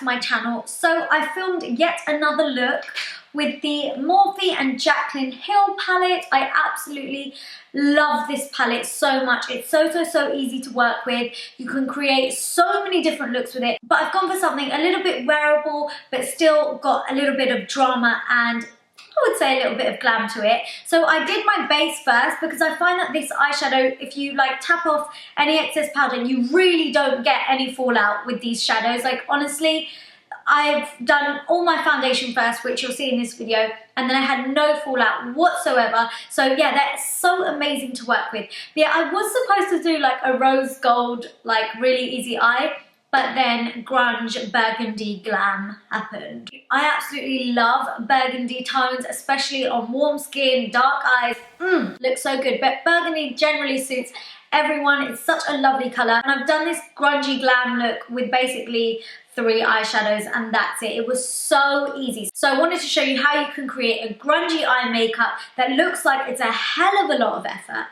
my channel. So I filmed yet another look with the Morphe and Jaclyn Hill palette. I absolutely love this palette so much. It's so easy to work with. You can create so many different looks with it, but I've gone for something a little bit wearable but still got a little bit of drama and I would say a little bit of glam to it. So I did my base first because I find that this eyeshadow, if you like tap off any excess powder, you really don't get any fallout with these shadows. Like honestly, I've done all my foundation first, which you'll see in this video, and then I had no fallout whatsoever. So yeah, they're so amazing to work with. But yeah, I was supposed to do like a rose gold, like really easy eye, but then grunge burgundy glam happened. I absolutely love burgundy tones, especially on warm skin, dark eyes. Looks so good. But burgundy generally suits everyone. It's such a lovely color. And I've done this grungy glam look with basically 3 eyeshadows and that's it. It was so easy. So I wanted to show you how you can create a grungy eye makeup that looks like it's a hell of a lot of effort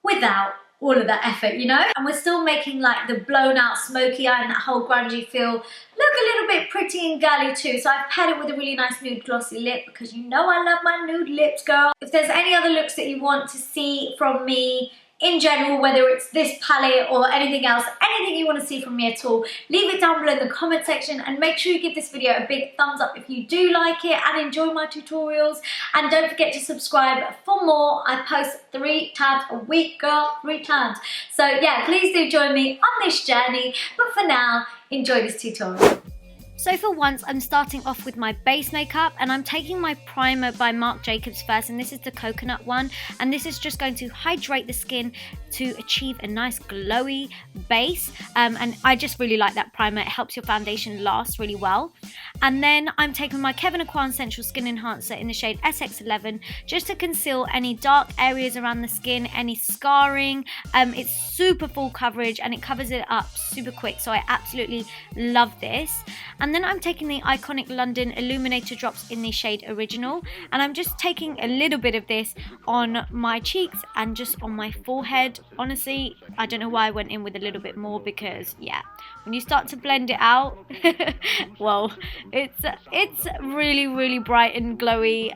without all of that effort, you know? And we're still making like the blown out smoky eye and that whole grungy feel look a little bit pretty and girly too. So I've paired it with a really nice nude glossy lip because you know I love my nude lips, girl. If there's any other looks that you want to see from me in general, whether it's this palette or anything else, anything you want to see from me at all, leave it down below in the comment section and make sure you give this video a big thumbs up if you do like it and enjoy my tutorials. And don't forget to subscribe for more. I post 3 times a week, girl, 3 times. So yeah, please do join me on this journey. But for now, enjoy this tutorial. So for once, I'm starting off with my base makeup and I'm taking my primer by Marc Jacobs first, and this is the coconut one, and this is just going to hydrate the skin to achieve a nice glowy base, and I just really like that primer. It helps your foundation last really well. And then I'm taking my Kevyn Aucoin Central Skin Enhancer in the shade SX11 just to conceal any dark areas around the skin, any scarring. It's super full coverage and it covers it up super quick, so I absolutely love this. And then I'm taking the iconic London Illuminator drops in the shade Original, and I'm just taking a little bit of this on my cheeks and just on my forehead. Honestly, I don't know why I went in with a little bit more because yeah, when you start to blend it out, well, it's really bright and glowy,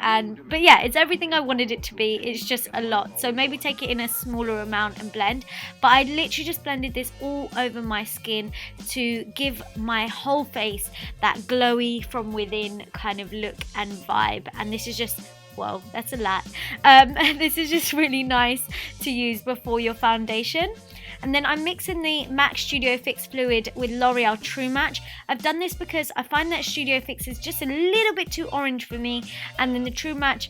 but yeah, it's everything I wanted it to be. It's just a lot, so maybe take it in a smaller amount and blend. But I literally just blended this all over my skin to give my whole face that glowy from within kind of look and vibe. And this is just, well, that's a lot. This is just really nice to use before your foundation. And then I'm mixing the MAC Studio Fix Fluid with L'Oreal True Match. I've done this because I find that Studio Fix is just a little bit too orange for me, and then the True Match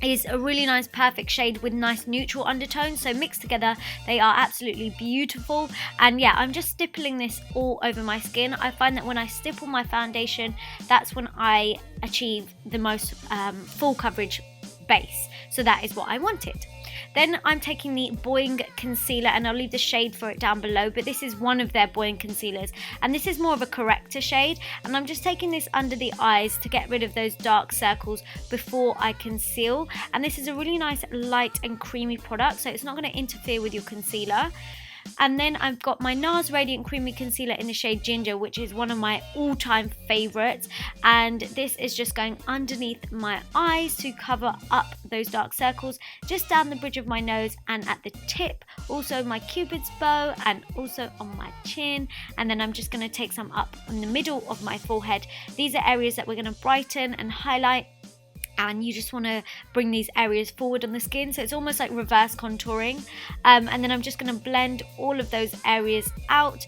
is a really nice perfect shade with nice neutral undertones, so mixed together they are absolutely beautiful. And yeah, I'm just stippling this all over my skin. I find that when I stipple my foundation, that's when I achieve the most full coverage base, so that is what I wanted. Then I'm taking the Boing concealer, and I'll leave the shade for it down below, but this is one of their Boing concealers, and this is more of a corrector shade, and I'm just taking this under the eyes to get rid of those dark circles before I conceal. And this is a really nice light and creamy product, so it's not going to interfere with your concealer. And then I've got my NARS Radiant Creamy Concealer in the shade Ginger, which is one of my all-time favourites. And this is just going underneath my eyes to cover up those dark circles, just down the bridge of my nose and at the tip. Also my Cupid's bow and also on my chin. And then I'm just going to take some up in the middle of my forehead. These are areas that we're going to brighten and highlight, and you just want to bring these areas forward on the skin, so it's almost like reverse contouring. And then I'm just going to blend all of those areas out.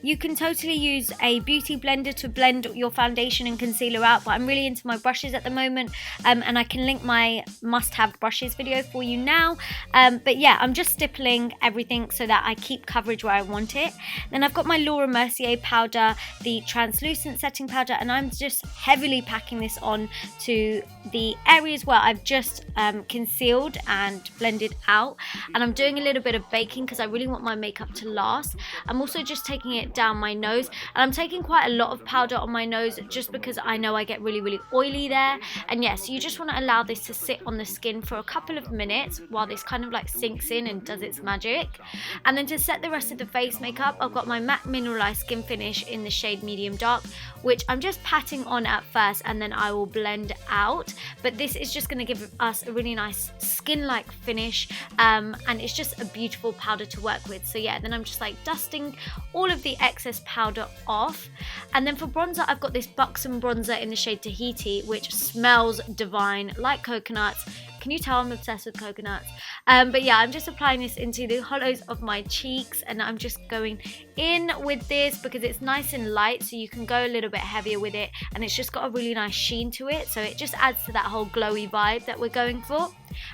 You can totally use a beauty blender to blend your foundation and concealer out, but I'm really into my brushes at the moment, and I can link my must-have brushes video for you now. But yeah, I'm just stippling everything so that I keep coverage where I want it. Then I've got my Laura Mercier powder, the translucent setting powder, and I'm just heavily packing this on to the areas where I've just concealed and blended out. And I'm doing a little bit of baking because I really want my makeup to last. I'm also just taking it it down my nose. And I'm taking quite a lot of powder on my nose just because I know I get really oily there. And yes, you just want to allow this to sit on the skin for a couple of minutes while this kind of like sinks in and does its magic. And then to set the rest of the face makeup, I've got my matte mineralized skin finish in the shade medium dark, which I'm just patting on at first and then I will blend out. But this is just going to give us a really nice skin-like finish, and it's just a beautiful powder to work with. So yeah, then I'm just like dusting all of the excess powder off. And then for bronzer, I've got this Buxom bronzer in the shade Tahiti, which smells divine, like coconuts. Can you tell I'm obsessed with coconuts? But yeah, I'm just applying this into the hollows of my cheeks, and I'm just going in with this because it's nice and light, so you can go a little bit heavier with it, and it's just got a really nice sheen to it, so it just adds to that whole glowy vibe that we're going for.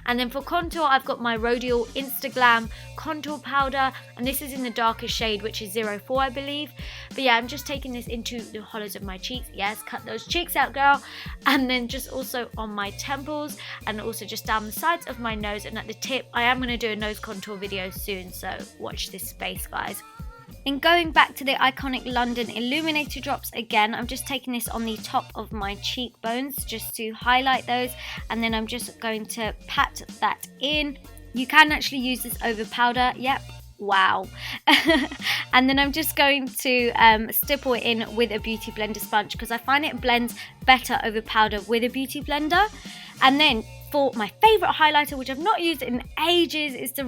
And then for contour, I've got my Rodial Instaglam contour powder, and this is in the darkest shade, which is 04, I believe. But yeah, I'm just taking this into the hollows of my cheeks. Yes, cut those cheeks out, girl. And then just also on my temples, and also just down the sides of my nose and at the tip. I am going to do a nose contour video soon, so watch this space, guys. In going back to the iconic London Illuminator drops again, I'm just taking this on the top of my cheekbones just to highlight those, and then I'm just going to pat that in. You can actually use this over powder, yep. Wow. And then I'm just going to stipple it in with a beauty blender sponge because I find it blends better over powder with a beauty blender. And then for my favourite highlighter, which I've not used in ages, is the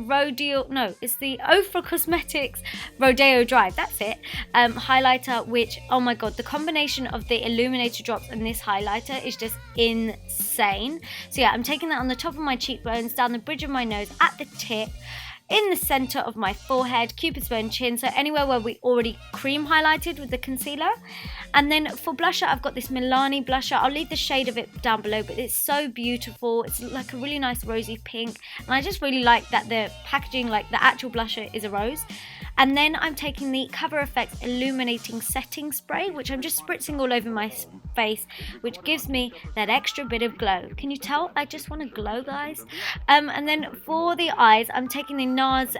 it's the Ofra Cosmetics Rodeo Dry. That's it. Highlighter, which, oh my god, the combination of the Illuminator drops and this highlighter is just insane. So yeah, I'm taking that on the top of my cheekbones, down the bridge of my nose, at the tip, in the center of my forehead, cupid's bow and chin, so anywhere where we already cream highlighted with the concealer. And then for blusher, I've got this Milani blusher. I'll leave the shade of it down below, but it's so beautiful. It's like a really nice rosy pink, and I just really like that the packaging, like the actual blusher, is a rose. And then I'm taking the Cover FX Illuminating Setting Spray, which I'm just spritzing all over my face, which gives me that extra bit of glow. Can you tell? I just want to glow, guys. And then for the eyes, I'm taking the NARS,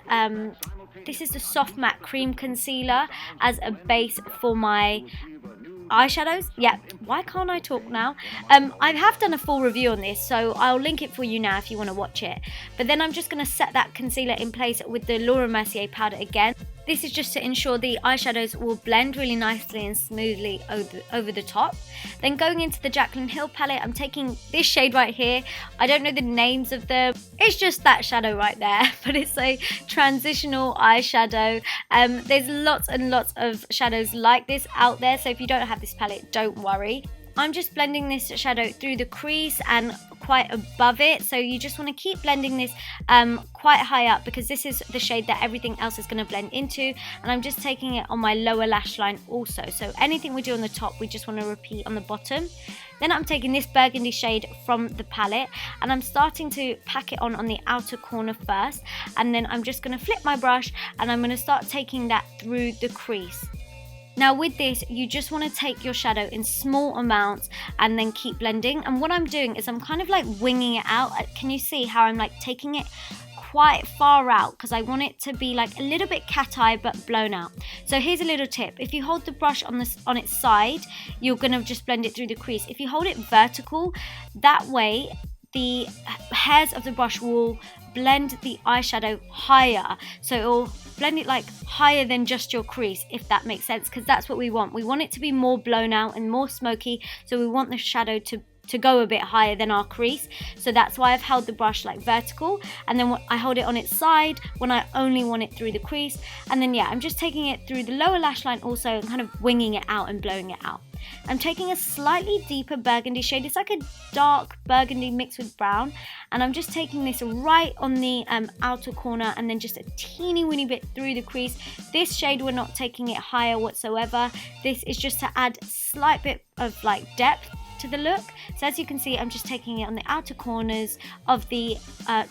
this is the Soft Matte Cream Concealer as a base for my eyeshadows. Yeah, why can't I talk now? I have done a full review on this, so I'll link it for you now if you want to watch it. But then I'm just going to set that concealer in place with the Laura Mercier powder again. This is just to ensure the eyeshadows will blend really nicely and smoothly over the top. Then going into the Jaclyn Hill palette, I'm taking this shade right here. I don't know the names of them. It's just that shadow right there, but it's a transitional eyeshadow. There's lots and lots of shadows like this out there, so if you don't have this palette, don't worry. I'm just blending this shadow through the crease and quite above it, so you just want to keep blending this quite high up because this is the shade that everything else is going to blend into. And I'm just taking it on my lower lash line also, so anything we do on the top we just want to repeat on the bottom. Then I'm taking this burgundy shade from the palette and I'm starting to pack it on the outer corner first, and then I'm just going to flip my brush and I'm going to start taking that through the crease. Now with this, you just want to take your shadow in small amounts and then keep blending. And what I'm doing is I'm kind of like winging it out. Can you see how I'm like taking it quite far out because I want it to be like a little bit cat eye but blown out. So here's a little tip. If you hold the brush on its side, you're going to just blend it through the crease. If you hold it vertical, that way the hairs of the brush will blend the eyeshadow higher, so it will blend it like higher than just your crease, if that makes sense, because that's what we want. We want it to be more blown out and more smoky, so we want the shadow to go a bit higher than our crease. So that's why I've held the brush like vertical, and then I hold it on its side when I only want it through the crease. And then yeah, I'm just taking it through the lower lash line also and kind of winging it out and blowing it out. I'm taking a slightly deeper burgundy shade. It's like a dark burgundy mixed with brown, and I'm just taking this right on the outer corner and then just a teeny weeny bit through the crease. This shade, we're not taking it higher whatsoever. This is just to add a slight bit of like depth to the look. So as you can see, I'm just taking it on the outer corners of the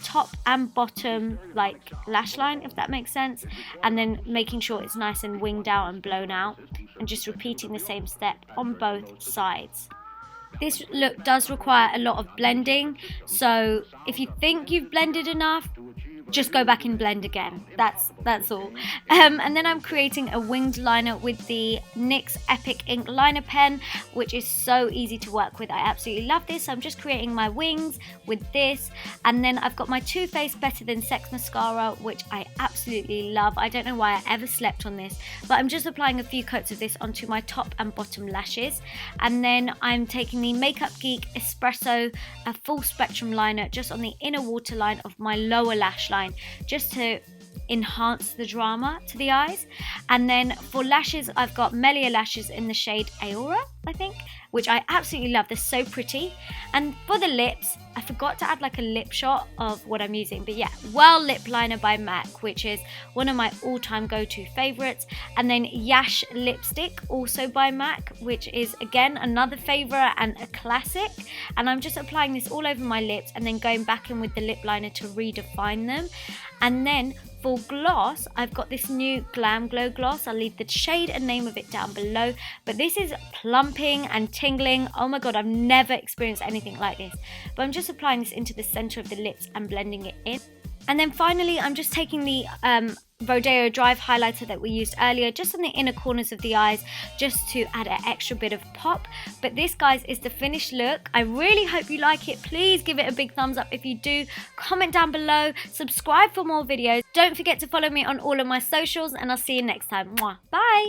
top and bottom like lash line, if that makes sense, and then making sure it's nice and winged out and blown out, and just repeating the same step on both sides. This look does require a lot of blending, so if you think you've blended enough, just go back and blend again. That's all. And then I'm creating a winged liner with the NYX Epic Ink liner pen, which is so easy to work with. I absolutely love this. So I'm just creating my wings with this, and then I've got my Too Faced Better Than Sex mascara, which I absolutely love. I don't know why I ever slept on this, but I'm just applying a few coats of this onto my top and bottom lashes. And then I'm taking the Makeup Geek Espresso, a full spectrum liner, just on the inner waterline of my lower lash line, just to enhance the drama to the eyes. And then for lashes, I've got Melia lashes in the shade Aora, I think, which I absolutely love. They're so pretty. And for the lips, I forgot to add like a lip shot of what I'm using, but yeah, Well Lip Liner by MAC, which is one of my all-time go-to favorites. And then Yash Lipstick, also by MAC, which is again another favorite and a classic. And I'm just applying this all over my lips and then going back in with the lip liner to redefine them. And then for gloss, I've got this new Glamglow gloss. I'll leave the shade and name of it down below. But this is plumping and tingling. Oh my god, I've never experienced anything like this. But I'm just applying this into the center of the lips and blending it in. And then finally, I'm just taking the Rodeo Drive highlighter that we used earlier, just on the inner corners of the eyes, just to add an extra bit of pop. But this, guys, is the finished look. I really hope you like it. Please give it a big thumbs up if you do. Comment down below. Subscribe for more videos. Don't forget to follow me on all of my socials, and I'll see you next time. Mwah. Bye.